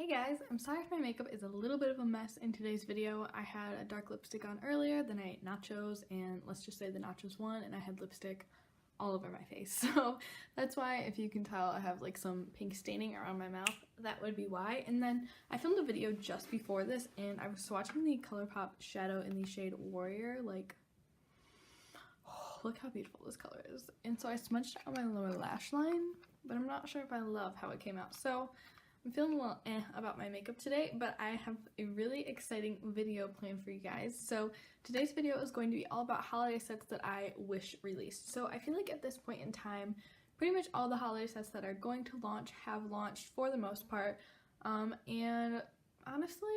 Hey guys, I'm sorry if my makeup is a little bit of a mess in today's video. I had a dark lipstick on earlier, then I ate nachos, and let's just say the nachos won, and I had lipstick all over my face. So that's why, if you can tell, I have like some pink staining around my mouth. That would be why. And then I filmed a video just before this, and I was swatching the ColourPop shadow in the shade Warrior. Like, oh, look how beautiful this color is. And so I smudged it on my lower lash line, but I'm not sure if I love how it came out. So I'm feeling a little about my makeup today, but I have a really exciting video planned for you guys. So today's video is going to be all about holiday sets that I wish released. So I feel like at this point in time, pretty much all the holiday sets that are going to launch have launched for the most part. And honestly,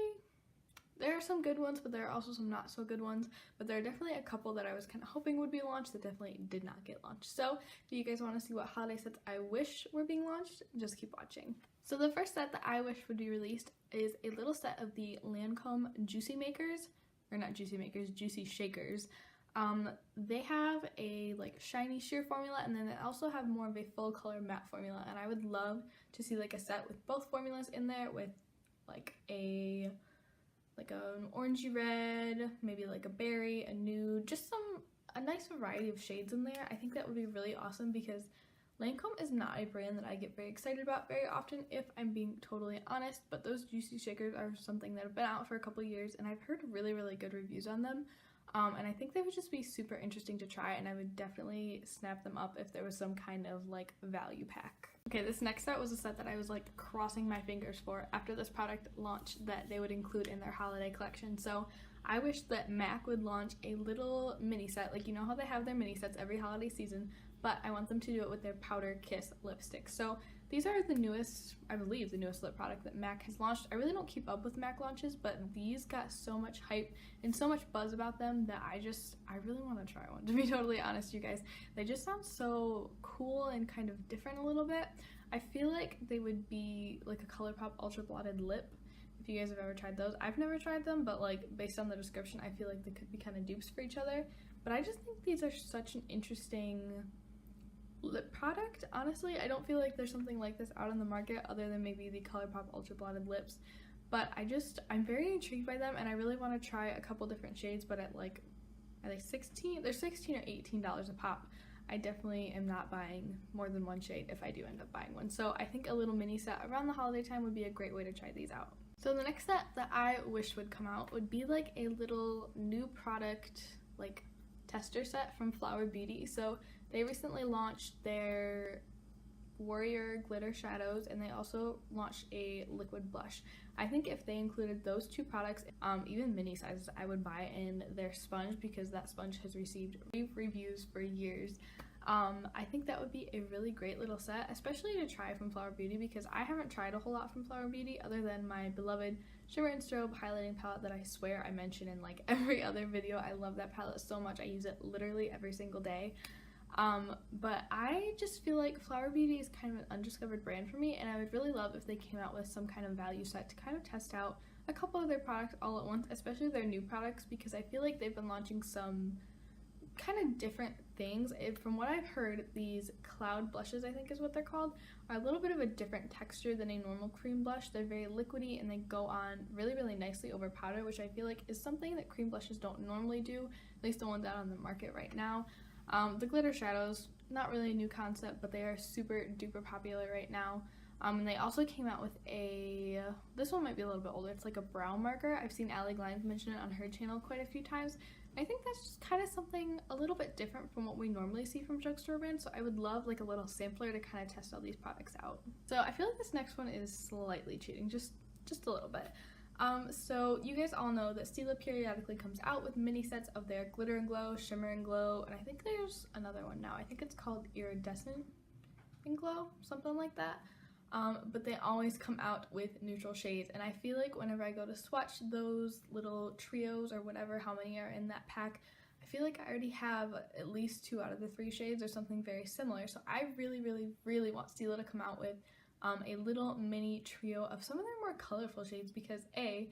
there are some good ones, but there are also some not so good ones. But there are definitely a couple that I was kind of hoping would be launched that definitely did not get launched. So if you guys want to see what holiday sets I wish were being launched, just keep watching. So the first set that I wish would be released is a little set of the Lancome Juicy Makers, or not Juicy Makers, Juicy Shakers. They have a like shiny sheer formula, and then they also have more of a full color matte formula, and I would love to see like a set with both formulas in there, with like an orangey red, maybe like a berry, a nude, just a nice variety of shades in there. I think that would be really awesome because Lancome is not a brand that I get very excited about very often, if I'm being totally honest, but those Juicy Shakers are something that have been out for a couple years, and I've heard really, really good reviews on them. And I think they would just be super interesting to try, and I would definitely snap them up if there was some kind of like value pack. Okay, this next set was a set that I was like crossing my fingers for after this product launched that they would include in their holiday collection. So I wish that MAC would launch a little mini set, like you know how they have their mini sets every holiday season, but I want them to do it with their Powder Kiss lipstick. So these are the newest, I believe the newest lip product that MAC has launched. I really don't keep up with MAC launches, but these got so much hype and so much buzz about them that I really want to try one, to be totally honest, you guys. They just sound so cool and kind of different a little bit. I feel like they would be like a ColourPop Ultra Blotted Lip, if you guys have ever tried those. I've never tried them, but like based on the description, I feel like they could be kind of dupes for each other. But I just think these are such an interesting lip product. Honestly, I don't feel like there's something like this out on the market other than maybe the ColourPop Ultra Blotted Lips. But I'm very intrigued by them, and I really want to try a couple different shades, but at like, I think they're $16 or $18 a pop. I definitely am not buying more than one shade if I do end up buying one. So I think a little mini set around the holiday time would be a great way to try these out. So the next set that I wish would come out would be like a little new product, like tester set from Flower Beauty. So they recently launched their Warrior glitter shadows, and they also launched a liquid blush. I think if they included those two products, even mini sizes, I would buy in their sponge, because that sponge has received reviews for years. I think that would be a really great little set, especially to try from Flower Beauty, because I haven't tried a whole lot from Flower Beauty other than my beloved Shimmer and Strobe highlighting palette that I swear I mention in like every other video. I love that palette so much. I use it literally every single day. But I just feel like Flower Beauty is kind of an undiscovered brand for me, and I would really love if they came out with some kind of value set to kind of test out a couple of their products all at once, especially their new products, because I feel like they've been launching some kind of different things. From what I've heard, these cloud blushes, I think is what they're called, are a little bit of a different texture than a normal cream blush. They're very liquidy, and they go on really, really nicely over powder, which I feel like is something that cream blushes don't normally do, at least the ones out on the market right now. The glitter shadows, not really a new concept, but they are super duper popular right now. And they also came out with this one might be a little bit older, it's like a brow marker. I've seen Allie Glines mention it on her channel quite a few times. I think that's just kind of something a little bit different from what we normally see from drugstore brands, so I would love like a little sampler to kind of test all these products out. So I feel like this next one is slightly cheating, just a little bit. So you guys all know that Stila periodically comes out with mini sets of their Glitter and Glow, Shimmer and Glow, and I think there's another one now. I think it's called Iridescent and Glow, something like that. But they always come out with neutral shades, and I feel like whenever I go to swatch those little trios or whatever, how many are in that pack, I feel like I already have at least 2 out of the 3 shades or something very similar. So I really, really, really want Stila to come out with a little mini trio of some of their more colorful shades, because I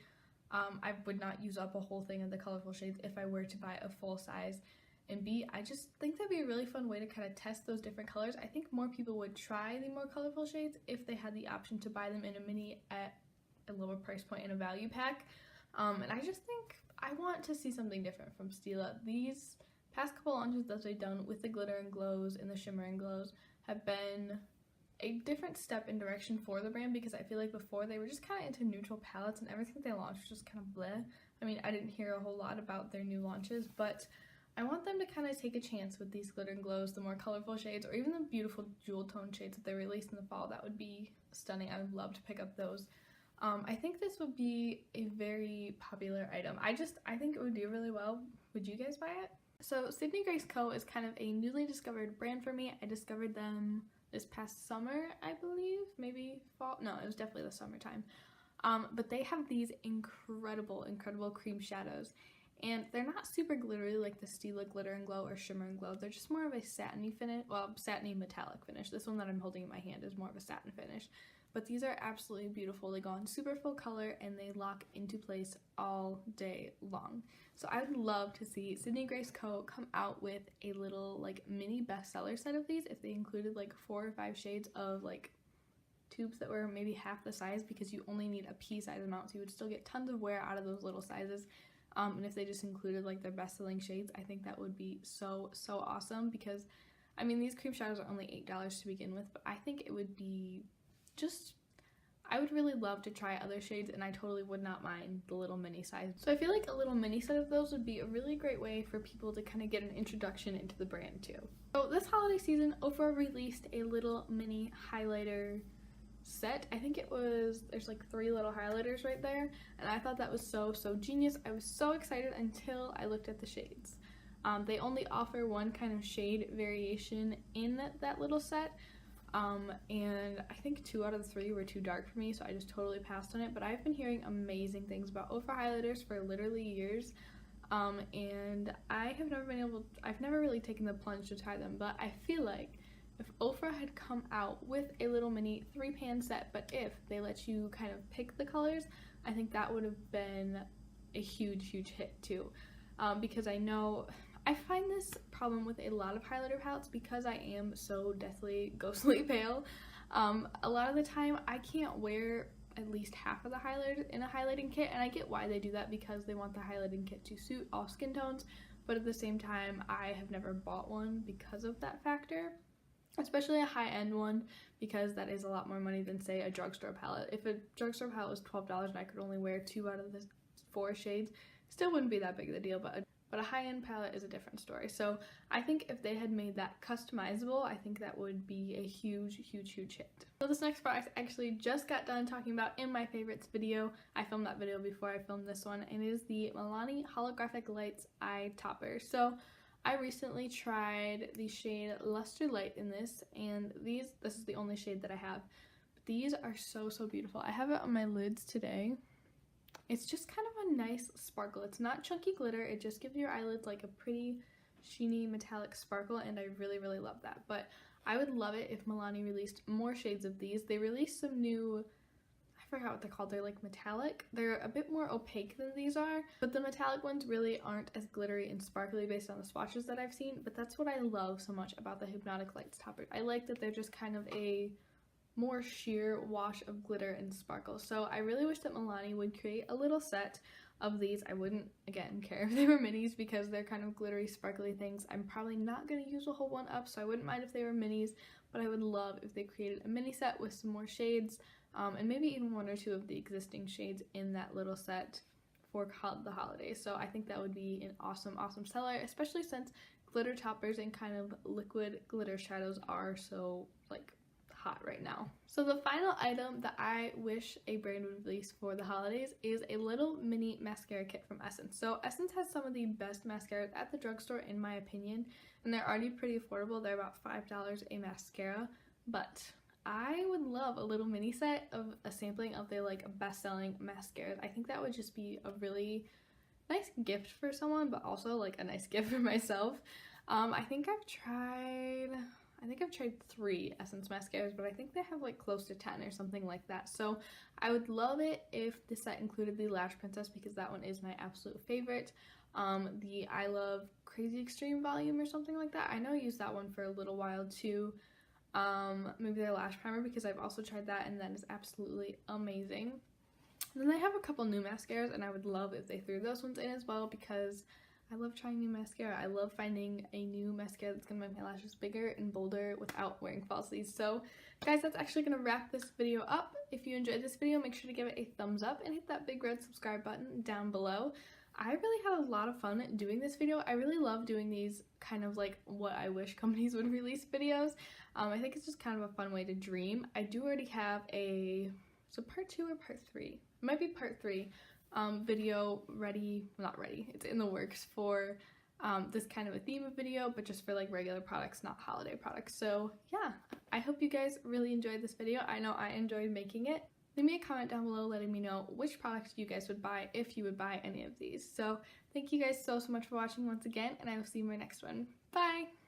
would not use up a whole thing of the colorful shades if I were to buy a full size, and B, I just think that'd be a really fun way to kind of test those different colors. I think more people would try the more colorful shades if they had the option to buy them in a mini at a lower price point in a value pack. And I just think I want to see something different from Stila. These past couple launches that they've done with the glitter and glows and the shimmer and glows have been a different step in direction for the brand, because I feel like before they were just kind of into neutral palettes and everything they launched was just kind of bleh. I mean, I didn't hear a whole lot about their new launches, but I want them to kind of take a chance with these glitter and glows, the more colorful shades, or even the beautiful jewel tone shades that they released in the fall. That would be stunning. I would love to pick up those. I think this would be a very popular item. I think it would do really well. Would you guys buy it? So Sydney Grace Co. is kind of a newly discovered brand for me. I discovered them this past summer, I believe, maybe fall. No, it was definitely the summertime. But they have these incredible cream shadows, and they're not super glittery like the Stila Glitter and Glow or Shimmer and Glow. They're just more of a satiny finish, well, satiny metallic finish. This one that I'm holding in my hand is more of a satin finish. But these are absolutely beautiful. They go on super full color and they lock into place all day long. So I would love to see Sydney Grace Co. come out with a little like mini bestseller set of these if they included like 4 or 5 shades of like tubes that were maybe half the size, because you only need a pea size amount, so you would still get tons of wear out of those little sizes. And if they just included like their best-selling shades, I think that would be so awesome, because I mean, these cream shadows are only $8 to begin with, but I think it would be just, I would really love to try other shades, and I totally would not mind the little mini size. So I feel like a little mini set of those would be a really great way for people to kind of get an introduction into the brand too. So this holiday season, OPRAH released a little mini highlighter set. I think it was, there's like 3 little highlighters right there, and I thought that was so genius. I was so excited until I looked at the shades. They only offer one kind of shade variation in that little set, and I think 2 out of the 3 were too dark for me, so I just totally passed on it. But I've been hearing amazing things about OPRAH highlighters for literally years, and I've never really taken the plunge to try them, but I feel like if OPRAH had come out with a little mini 3-pan set, but if they let you kind of pick the colors, I think that would have been a huge hit too. Because I find this problem with a lot of highlighter palettes, because I am so deathly ghostly pale. A lot of the time I can't wear at least half of the highlighter in a highlighting kit, and I get why they do that, because they want the highlighting kit to suit all skin tones, but at the same time I have never bought one because of that factor. Especially a high-end one, because that is a lot more money than, say, a drugstore palette. If a drugstore palette was $12 and I could only wear 2 out of the 4 shades, still wouldn't be that big of a deal, but a high-end palette is a different story. So I think if they had made that customizable, I think that would be a huge hit. So this next product I actually just got done talking about in my favorites video. I filmed that video before I filmed this one, and it is the MILANI Holographic Lights Eye Topper. So I recently tried the shade Luster Light in this, and this is the only shade that I have. But these are so beautiful. I have it on my lids today. It's just kind of a nice sparkle. It's not chunky glitter. It just gives your eyelids like a pretty sheeny metallic sparkle, and I really love that. But I would love it if MILANI released more shades of these. They released some new, I forgot what they're called. They're like metallic. They're a bit more opaque than these are, but the metallic ones really aren't as glittery and sparkly based on the swatches that I've seen. But that's what I love so much about the Hypnotic Lights topper. I like that they're just kind of a more sheer wash of glitter and sparkle. So I really wish that MILANI would create a little set of these. I wouldn't, again, care if they were minis, because they're kind of glittery, sparkly things. I'm probably not going to use a whole one up, so I wouldn't mind if they were minis, but I would love if they created a mini set with some more shades. And maybe even 1 or 2 of the existing shades in that little set for the holidays. So I think that would be an awesome seller, especially since glitter toppers and kind of liquid glitter shadows are so like hot right now. So the final item that I wish a brand would release for the holidays is a little mini mascara kit from Essence. So Essence has some of the best mascaras at the drugstore in my opinion, and they're already pretty affordable. They're about $5 a mascara, but I would love a little mini set of a sampling of their like best-selling mascaras. I think that would just be a really nice gift for someone, but also like a nice gift for myself. I think I've tried 3 Essence mascaras, but I think they have like close to 10 or something like that. So I would love it if the set included the Lash Princess, because that one is my absolute favorite. The I Love Crazy Extreme volume or something like that. I know I used that one for a little while too. Maybe their lash primer, because I've also tried that and that is absolutely amazing. And then they have a couple new mascaras, and I would love if they threw those ones in as well, because I love trying new mascara. I love finding a new mascara that's gonna make my lashes bigger and bolder without wearing falsies. So guys, that's actually gonna wrap this video up. If you enjoyed this video, make sure to give it a thumbs up and hit that big red subscribe button down below. I really had a lot of fun doing this video. I really love doing these kind of like what I wish companies would release videos. I think it's just kind of a fun way to dream. I do already have a, so part 2 or part 3? It might be part 3 video ready, not ready, it's in the works for this kind of a theme of video, but just for like regular products, not holiday products. So yeah, I hope you guys really enjoyed this video. I know I enjoyed making it. Leave me a comment down below letting me know which products you guys would buy if you would buy any of these. So thank you guys so much for watching once again, and I will see you in my next one. Bye!